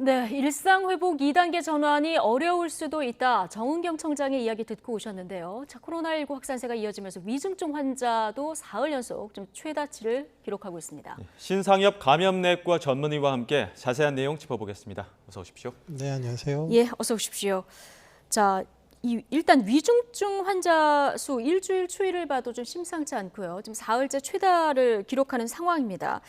네, 일상 회복 2단계 전환이 어려울 수도 있다. 정은경 청장의 이야기 듣고 오셨는데요. 자, 코로나19 확산세가 이어지면서 위중증 환자도 사흘 연속 좀 최다치를 기록하고 있습니다. 신상엽 감염내과 전문의와 함께 자세한 내용 짚어보겠습니다. 어서 오십시오. 네, 안녕하세요. 예, 어서 오십시오. 자, 일단 위중증 환자 수 일주일 추이를 봐도 좀 심상치 않고요. 지금 사흘째 최다를 기록하는 상황입니다.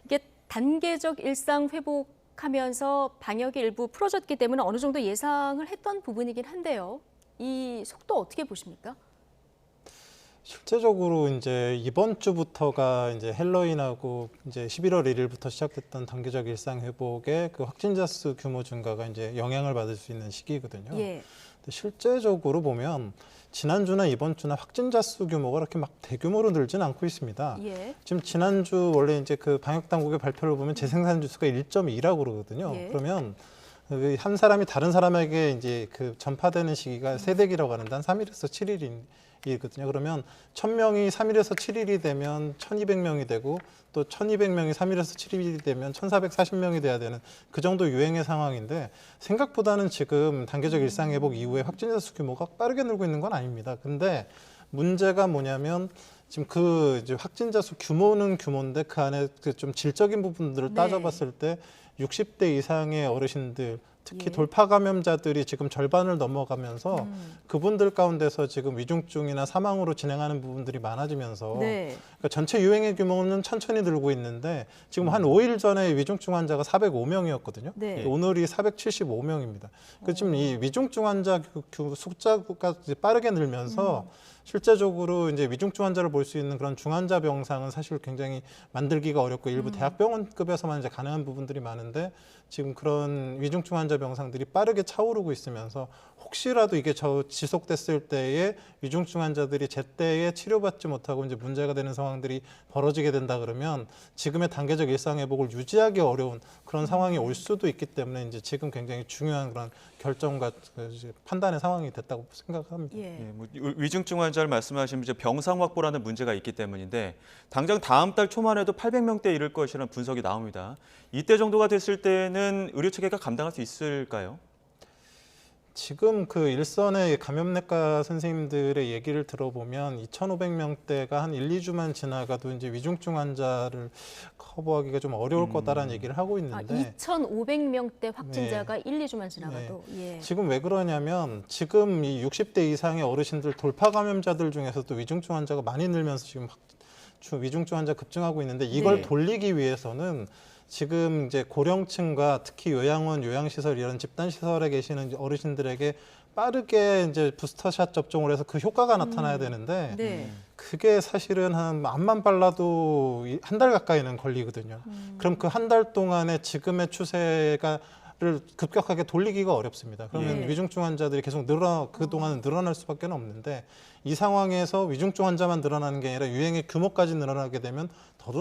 이게 단계적 일상 회복하면서 방역이 일부 풀어졌기 때문에 어느 정도 예상을 했던 부분이긴 한데요. 이 속도 어떻게 보십니까? 실제적으로 이제 이번 주부터가 이제 헬로윈하고 이제 11월 1일부터 시작됐던 단계적 일상 회복의 그 확진자 수 규모 증가가 이제 영향을 받을 수 있는 시기거든요. 예. 근데 실제적으로 보면 지난주나 이번 주나 확진자 수 규모가 그렇게 막 대규모로 늘지는 않고 있습니다. 예. 지금 지난주 원래 이제 그 방역 당국의 발표를 보면 재생산 지수가 1.2라고 그러거든요. 예. 그러면 한 사람이 다른 사람에게 이제 그 전파되는 시기가 세대기라고 하는데 한 3일에서 7일이거든요. 그러면 1000명이 3일에서 7일이 되면 1200명이 되고 또 1200명이 3일에서 7일이 되면 1440명이 돼야 되는 그 정도 유행의 상황인데 생각보다는 지금 단계적 일상 회복 이후에 확진자 수 규모가 빠르게 늘고 있는 건 아닙니다. 근데 문제가 뭐냐면 지금 그 이제 확진자 수 규모는 규모인데 그 안에 그 좀 질적인 부분들을 네. 따져봤을 때 60대 이상의 어르신들 특히 예. 돌파 감염자들이 지금 절반을 넘어가면서 그분들 가운데서 지금 위중증이나 사망으로 진행하는 부분들이 많아지면서 네. 그러니까 전체 유행의 규모는 천천히 늘고 있는데 지금 한 5일 전에 위중증 환자가 405명이었거든요. 네. 오늘이 475명입니다. 그 지금 이 위중증 환자 숫자가 이제 빠르게 늘면서 실제적으로 이제 위중증 환자를 볼 수 있는 그런 중환자 병상은 사실 굉장히 만들기가 어렵고 일부 대학병원급에서만 이제 가능한 부분들이 많은데 지금 그런 위중증 환자 병상들이 빠르게 차오르고 있으면서 혹시라도 이게 지속됐을 때에 위중증 환자들이 제때에 치료받지 못하고 이제 문제가 되는 상황들이 벌어지게 된다 그러면 지금의 단계적 일상 회복을 유지하기 어려운 그런 상황이 올 수도 있기 때문에 이제 지금 굉장히 중요한 그런 결정과 판단의 상황이 됐다고 생각합니다. 예. 예, 뭐 위중증 환자를 말씀하시면 이제 병상 확보라는 문제가 있기 때문인데 당장 다음 달 초만 해도 800명대에 이를 것이라는 분석이 나옵니다. 이때 정도가 됐을 때는 의료 체계가 감당할 수 있을까요? 지금 그 일선의 감염내과 선생님들의 얘기를 들어보면 2,500명대가 한 1, 2주만 지나가도 이제 위중증 환자를 커버하기가 좀 어려울 거다라는 얘기를 하고 있는데 2,500명대 확진자가 1, 2주만 지나가도. 예. 지금 왜 그러냐면 지금 이 60대 이상의 어르신들 돌파 감염자들 중에서도 위중증 환자가 많이 늘면서 지금 위중증 환자 급증하고 있는데 이걸 네. 돌리기 위해서는 지금 이제 고령층과 특히 요양원, 요양시설 이런 집단시설에 계시는 어르신들에게 빠르게 이제 부스터샷 접종을 해서 그 효과가 나타나야 되는데 네. 그게 사실은 한 암만 발라도 한 달 가까이는 걸리거든요. 그럼 그 한 달 동안에 지금의 추세를 급격하게 돌리기가 어렵습니다. 그러면 예. 위중증 환자들이 계속 그동안은 늘어날 수밖에 없는데 이 상황에서 위중증 환자만 늘어나는 게 아니라 유행의 규모까지 늘어나게 되면 더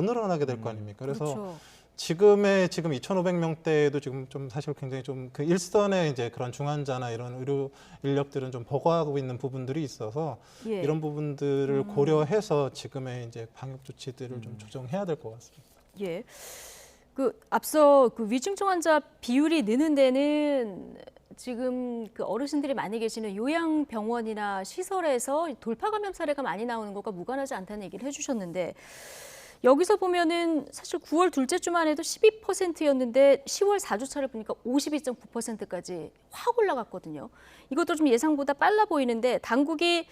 늘어나게 될 거 아닙니까? 그래서 그렇죠. 지금 2,500명대에도 지금 좀 사실 굉장히 좀 그 일선의 이제 그런 중환자나 이런 의료 인력들은 좀 버거워하고 있는 부분들이 있어서 예. 이런 부분들을 고려해서 지금의 이제 방역 조치들을 좀 조정해야 될 것 같습니다. 예. 그 앞서 그 위중증 환자 비율이 느는 데는 지금 그 어르신들이 많이 계시는 요양병원이나 시설에서 돌파 감염 사례가 많이 나오는 것과 무관하지 않다는 얘기를 해주셨는데 여기서 보면은 사실 9월 둘째 주만 해도 12%였는데 10월 4주차를 보니까 52.9%까지 확 올라갔거든요. 이것도 좀 예상보다 빨라 보이는데 당국이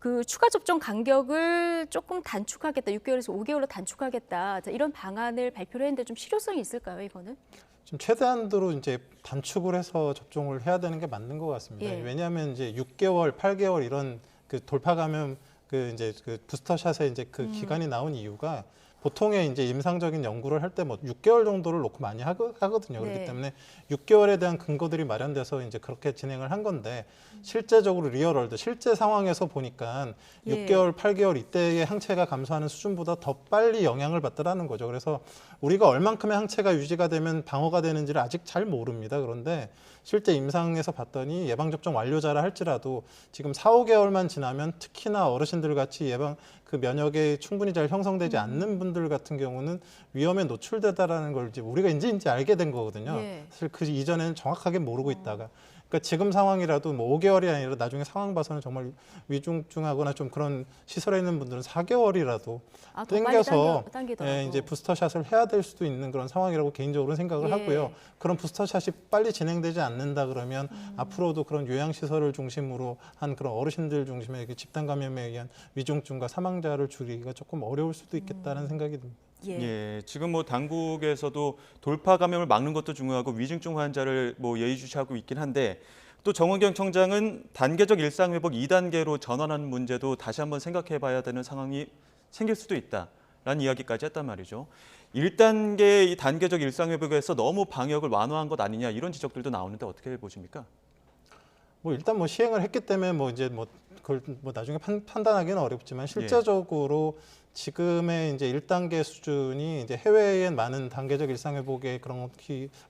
그 추가 접종 간격을 조금 단축하겠다, 6개월에서 5개월로 단축하겠다, 자, 이런 방안을 발표를 했는데 좀 실효성이 있을까요, 이거는? 지금 최대한도로 이제 단축을 해서 접종을 해야 되는 게 맞는 것 같습니다. 예. 왜냐하면 이제 6개월, 8개월 이런 그 돌파 감염 그 이제 그 부스터샷의 이제 그 기간이 나온 이유가 보통의 이제 임상적인 연구를 할 때 뭐 6개월 정도를 놓고 많이 하거든요. 그렇기 네. 때문에 6개월에 대한 근거들이 마련돼서 이제 그렇게 진행을 한 건데 실제적으로 리얼월드 실제 상황에서 보니까 예. 6개월, 8개월 이때의 항체가 감소하는 수준보다 더 빨리 영향을 받더라는 거죠. 그래서 우리가 얼만큼의 항체가 유지가 되면 방어가 되는지를 아직 잘 모릅니다. 그런데 실제 임상에서 봤더니 예방접종 완료자라 할지라도 지금 4, 5개월만 지나면 특히나 어르신들 같이 그 면역이 충분히 잘 형성되지 않는 분들 같은 경우는 위험에 노출되다라는 걸 이제 우리가 이제 알게 된 거거든요. 예. 사실 그 이전에는 정확하게 모르고 있다가. 그러니까 지금 상황이라도 뭐 5개월이 아니라 나중에 상황 봐서는 정말 위중증하거나 좀 그런 시설에 있는 분들은 4개월이라도 아, 더 빨리 땡겨서 당기더라고. 이제 부스터샷을 해야 될 수도 있는 그런 상황이라고 개인적으로 생각을 예. 하고요. 그런 부스터샷이 빨리 진행되지 않는다 그러면 앞으로도 그런 요양시설을 중심으로 한 그런 어르신들 중심의 이렇게 집단 감염에 의한 위중증과 사망자를 줄이기가 조금 어려울 수도 있겠다는 생각이 듭니다. 예. 예, 지금 뭐 당국에서도 돌파 감염을 막는 것도 중요하고 위중증 환자를 뭐 예의주시하고 있긴 한데 또 정원경 청장은 단계적 일상 회복 2단계로 전환하는 문제도 다시 한번 생각해 봐야 되는 상황이 생길 수도 있다라는 이야기까지 했단 말이죠. 1단계 이 단계적 일상 회복에서 너무 방역을 완화한 것 아니냐 이런 지적들도 나오는데 어떻게 보십니까? 뭐 일단 뭐 시행을 했기 때문에 뭐 이제 뭐 그걸 뭐 나중에 판단하기는 어렵지만 실제적으로 지금의 이제 1단계 수준이 이제 해외의 많은 단계적 일상 회복의 그런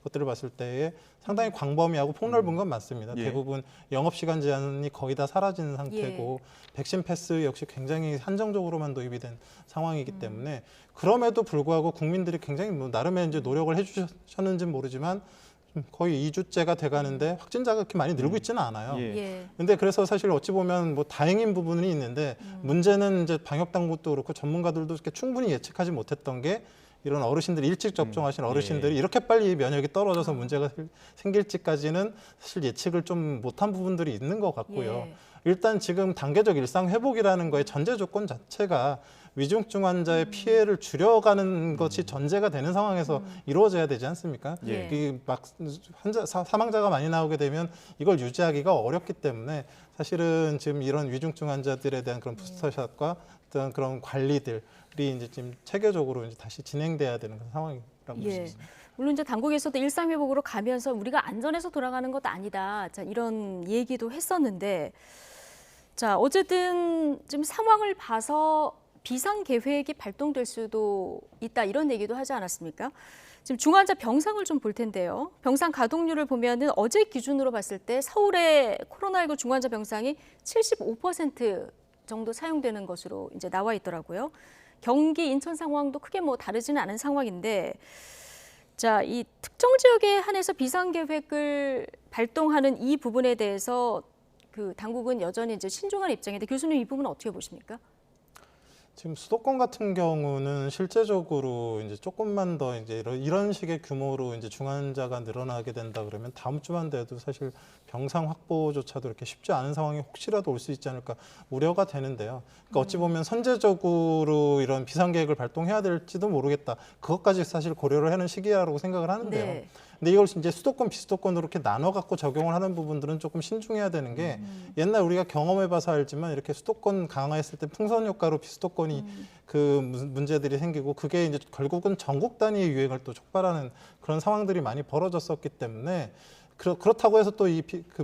것들을 봤을 때에 상당히 광범위하고 폭넓은 건 맞습니다. 예. 대부분 영업 시간 제한이 거의 다 사라진 상태고 백신 패스 역시 굉장히 한정적으로만 도입이 된 상황이기 때문에 그럼에도 불구하고 국민들이 굉장히 뭐 나름의 이제 노력을 해주셨는지는 모르지만 거의 2주째가 돼가는데 확진자가 그렇게 많이 늘고 있지는 않아요. 예. 예. 근데 그래서 사실 어찌 보면 뭐 다행인 부분이 있는데 문제는 이제 방역 당국도 그렇고 전문가들도 이렇게 충분히 예측하지 못했던 게 이런 어르신들이 일찍 접종하신 어르신들이 이렇게 빨리 면역이 떨어져서 문제가 생길지까지는 사실 예측을 좀 못한 부분들이 있는 것 같고요. 예. 일단 지금 단계적 일상 회복이라는 거의 전제 조건 자체가 위중증 환자의 피해를 줄여가는 것이 전제가 되는 상황에서 이루어져야 되지 않습니까? 예. 이막 사망자가 많이 나오게 되면 이걸 유지하기가 어렵기 때문에 사실은 지금 이런 위중증 환자들에 대한 그런 부스터샷과 어떤 그런 관리들이 이제 지금 체계적으로 이제 다시 진행돼야 되는 그런 상황이라고 볼 수 예. 있습니다. 물론 이제 당국에서도 일상 회복으로 가면서 우리가 안전해서 돌아가는 것 아니다. 자, 이런 얘기도 했었는데, 자, 어쨌든 지금 상황을 봐서 비상 계획이 발동될 수도 있다 이런 얘기도 하지 않았습니까? 지금 중환자 병상을 좀 볼 텐데요. 병상 가동률을 보면은 어제 기준으로 봤을 때 서울의 코로나19 중환자 병상이 75% 정도 사용되는 것으로 이제 나와 있더라고요. 경기, 인천 상황도 크게 뭐 다르지는 않은 상황인데, 자, 이 특정 지역에 한해서 비상 계획을 발동하는 이 부분에 대해서 그 당국은 여전히 이제 신중한 입장인데 교수님 이 부분은 어떻게 보십니까? 지금 수도권 같은 경우는 실제적으로 이제 조금만 더 이제 이런 식의 규모로 이제 중환자가 늘어나게 된다 그러면 다음 주만 돼도 사실 병상 확보조차도 이렇게 쉽지 않은 상황이 혹시라도 올 수 있지 않을까 우려가 되는데요. 그러니까 어찌 보면 선제적으로 이런 비상 계획을 발동해야 될지도 모르겠다. 그것까지 사실 고려를 하는 시기라고 생각을 하는데요. 네. 근데 이걸 이제 수도권, 비수도권으로 이렇게 나눠 갖고 적용을 하는 부분들은 조금 신중해야 되는 게 옛날 우리가 경험해봐서 알지만 이렇게 수도권 강화했을 때 풍선 효과로 비수도권이 그 문제들이 생기고 그게 이제 결국은 전국 단위의 유행을 또 촉발하는 그런 상황들이 많이 벌어졌었기 때문에 그렇다고 해서 또 이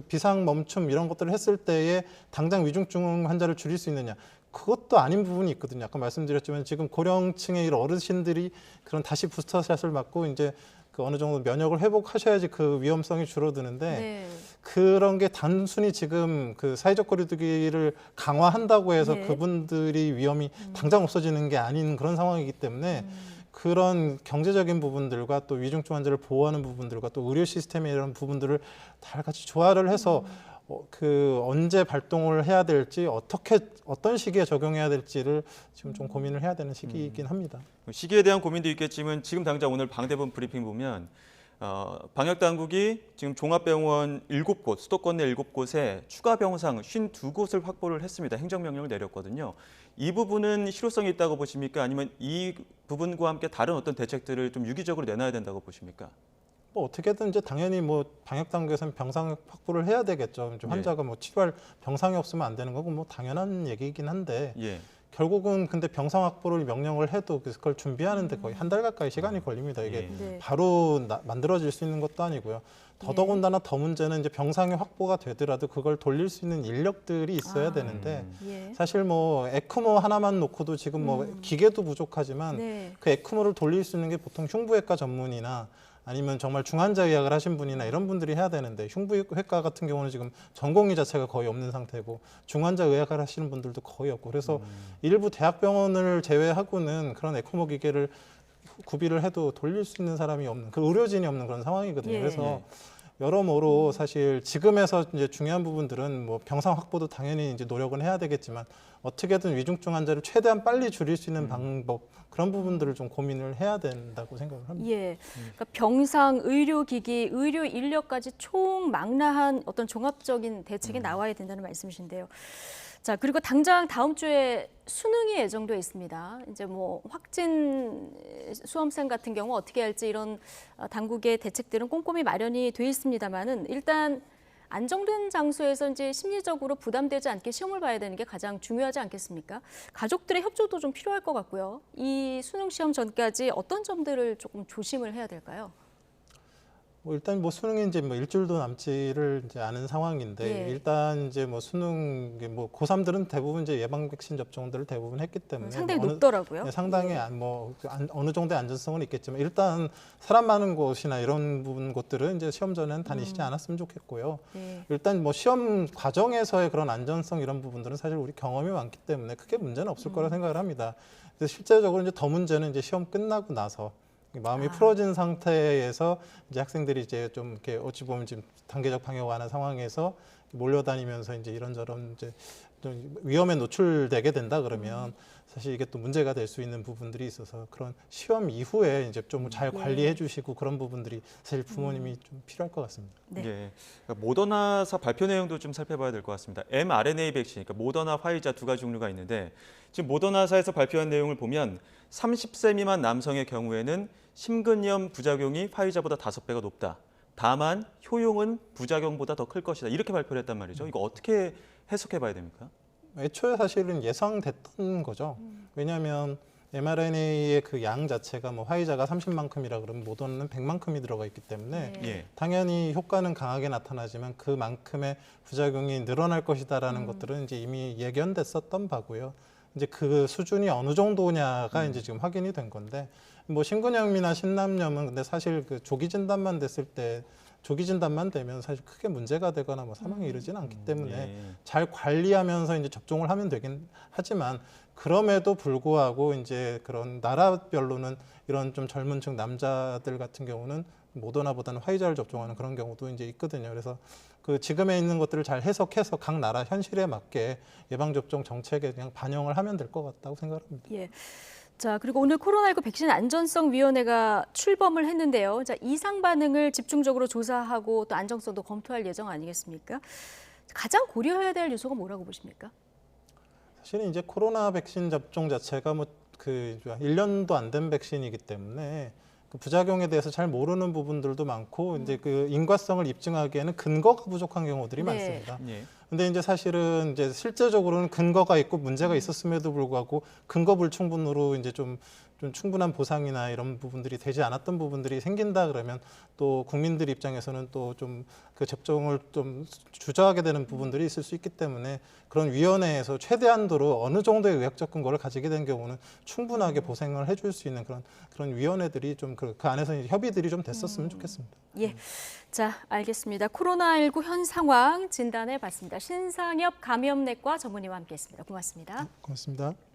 비상 멈춤 이런 것들을 했을 때에 당장 위중증 환자를 줄일 수 있느냐? 그것도 아닌 부분이 있거든요. 아까 말씀드렸지만 지금 고령층의 이런 어르신들이 그런 다시 부스터샷을 맞고 이제 그 어느 정도 면역을 회복하셔야지 그 위험성이 줄어드는데 네. 그런 게 단순히 지금 그 사회적 거리두기를 강화한다고 해서 예. 그분들이 위험이 당장 없어지는 게 아닌 그런 상황이기 때문에 그런 경제적인 부분들과 또 위중증 환자를 보호하는 부분들과 또 의료 시스템의 이런 부분들을 다 같이 조화를 해서 그 언제 발동을 해야 될지 어떤 시기에 적용해야 될지를 지금 좀 고민을 해야 되는 시기이긴 합니다. 시기에 대한 고민도 있겠지만 지금 당장 오늘 방대본 브리핑 보면 방역 당국이 지금 종합병원 7곳, 수도권 내 7곳에 추가 병상 52곳을 확보를 했습니다. 행정명령을 내렸거든요. 이 부분은 실효성이 있다고 보십니까? 아니면 이 부분과 함께 다른 어떤 대책들을 좀 유기적으로 내놔야 된다고 보십니까? 뭐 어떻게든 이제 당연히 뭐 방역 당국에서는 병상 확보를 해야 되겠죠. 이제 환자가 뭐 치료할 병상이 없으면 안 되는 거고 뭐 당연한 얘기이긴 한데 예. 결국은 근데 병상 확보를 명령을 해도 그걸 준비하는데 거의 한 달 가까이 시간이 걸립니다. 이게 네. 바로 만들어질 수 있는 것도 아니고요. 더더군다나 더 문제는 이제 병상이 확보가 되더라도 그걸 돌릴 수 있는 인력들이 있어야 되는데 예. 사실 뭐 에크모 하나만 놓고도 지금 뭐 기계도 부족하지만 네. 그 에크모를 돌릴 수 있는 게 보통 흉부외과 전문이나 아니면 정말 중환자 의학을 하신 분이나 이런 분들이 해야 되는데 흉부외과 같은 경우는 지금 전공의 자체가 거의 없는 상태고 중환자 의학을 하시는 분들도 거의 없고 그래서 일부 대학병원을 제외하고는 그런 에코모 기계를 구비를 해도 돌릴 수 있는 사람이 없는 그 의료진이 없는 그런 상황이거든요. 예. 그래서 여러모로 사실 지금에서 이제 중요한 부분들은 뭐 병상 확보도 당연히 이제 노력은 해야 되겠지만 어떻게든 위중증 환자를 최대한 빨리 줄일 수 있는 방법 그런 부분들을 좀 고민을 해야 된다고 생각을 합니다. 예. 그러니까 병상, 의료기기, 의료 인력까지 총망라한 어떤 종합적인 대책이 나와야 된다는 말씀이신데요. 자, 그리고 당장 다음 주에 수능이 예정돼 있습니다. 이제 뭐 확진 수험생 같은 경우 어떻게 할지 이런 당국의 대책들은 꼼꼼히 마련이 돼 있습니다만은 일단 안정된 장소에서 이제 심리적으로 부담되지 않게 시험을 봐야 되는 게 가장 중요하지 않겠습니까? 가족들의 협조도 좀 필요할 것 같고요. 이 수능 시험 전까지 어떤 점들을 조금 조심을 해야 될까요? 뭐 일단 뭐 수능이 이제 뭐 일주일도 남지를 이제 않은 상황인데 예. 일단 이제 뭐 수능 뭐 고3들은 대부분 이제 예방 백신 접종들을 대부분 했기 때문에 상당히 뭐 높더라고요. 네, 상당히 어느 정도의 안전성은 있겠지만 일단 사람 많은 곳이나 이런 부분 곳들은 이제 시험 전에는 다니시지 않았으면 좋겠고요. 네. 일단 뭐 시험 과정에서의 그런 안전성 이런 부분들은 사실 우리 경험이 많기 때문에 크게 문제는 없을 거라 생각을 합니다. 그래서 실제적으로 이제 더 문제는 이제 시험 끝나고 나서 마음이 풀어진 상태에서 이제 학생들이 이제 좀 이렇게 어찌 보면 지금 단계적 방역 완화 상황에서 몰려다니면서 이제 이런저런 이제 좀 위험에 노출되게 된다 그러면 사실 이게 또 문제가 될 수 있는 부분들이 있어서 그런 시험 이후에 이제 좀 잘 관리해 주시고 그런 부분들이 사실 부모님이 좀 필요할 것 같습니다. 네. 예. 그러니까 모더나사 발표 내용도 좀 살펴봐야 될 것 같습니다. mRNA 백신, 그러니까 모더나, 화이자 두 가지 종류가 있는데 지금 모더나사에서 발표한 내용을 보면 30세 미만 남성의 경우에는 심근염 부작용이 화이자보다 5배가 높다. 다만 효용은 부작용보다 더 클 것이다. 이렇게 발표를 했단 말이죠. 이거 어떻게 해석해 봐야 됩니까? 애초에 사실은 예상됐던 거죠. 왜냐하면 mRNA의 그 양 자체가 뭐 화이자가 30만큼이라 그러면 모더나는 100만큼이 들어가 있기 때문에 네. 예. 당연히 효과는 강하게 나타나지만 그만큼의 부작용이 늘어날 것이다라는 것들은 이제 이미 예견됐었던 바고요. 이제 그 수준이 어느 정도냐가 이제 지금 확인이 된 건데 뭐 심근염이나 신남염은 근데 사실 그 조기 진단만 됐을 때 조기 진단만 되면 사실 크게 문제가 되거나 뭐 사망에 이르지는 않기 때문에 예. 잘 관리하면서 이제 접종을 하면 되긴 하지만 그럼에도 불구하고 이제 그런 나라별로는 이런 좀 젊은 층 남자들 같은 경우는 모더나보다는 화이자를 접종하는 그런 경우도 이제 있거든요. 그래서 그 지금에 있는 것들을 잘 해석해서 각 나라 현실에 맞게 예방접종 정책에 그냥 반영을 하면 될 것 같다고 생각합니다. 예. 자, 그리고 오늘 코로나19 백신 안전성 위원회가 출범을 했는데요. 자, 이상 반응을 집중적으로 조사하고 또 안정성도 검토할 예정 아니겠습니까? 가장 고려해야 될 요소가 뭐라고 보십니까? 사실은 이제 코로나 백신 접종 자체가 뭐 그 1년도 안 된 백신이기 때문에 그 부작용에 대해서 잘 모르는 부분들도 많고 이제 그 인과성을 입증하기에는 근거가 부족한 경우들이 네. 많습니다. 예. 근데 이제 사실은 이제 실제적으로는 근거가 있고 문제가 있었음에도 불구하고 근거 불충분으로 이제 좀 충분한 보상이나 이런 부분들이 되지 않았던 부분들이 생긴다 그러면 또 국민들 입장에서는 또 좀 그 접종을 좀 주저하게 되는 부분들이 있을 수 있기 때문에 그런 위원회에서 최대한도로 어느 정도의 의학적 근거를 가지게 된 경우는 충분하게 보상을 해줄 수 있는 그런 위원회들이 좀 그 안에서 협의들이 좀 됐었으면 좋겠습니다. 예. 자, 알겠습니다. 코로나19 현 상황 진단해 봤습니다. 신상엽 감염내과 전문의와 함께했습니다. 고맙습니다. 고맙습니다.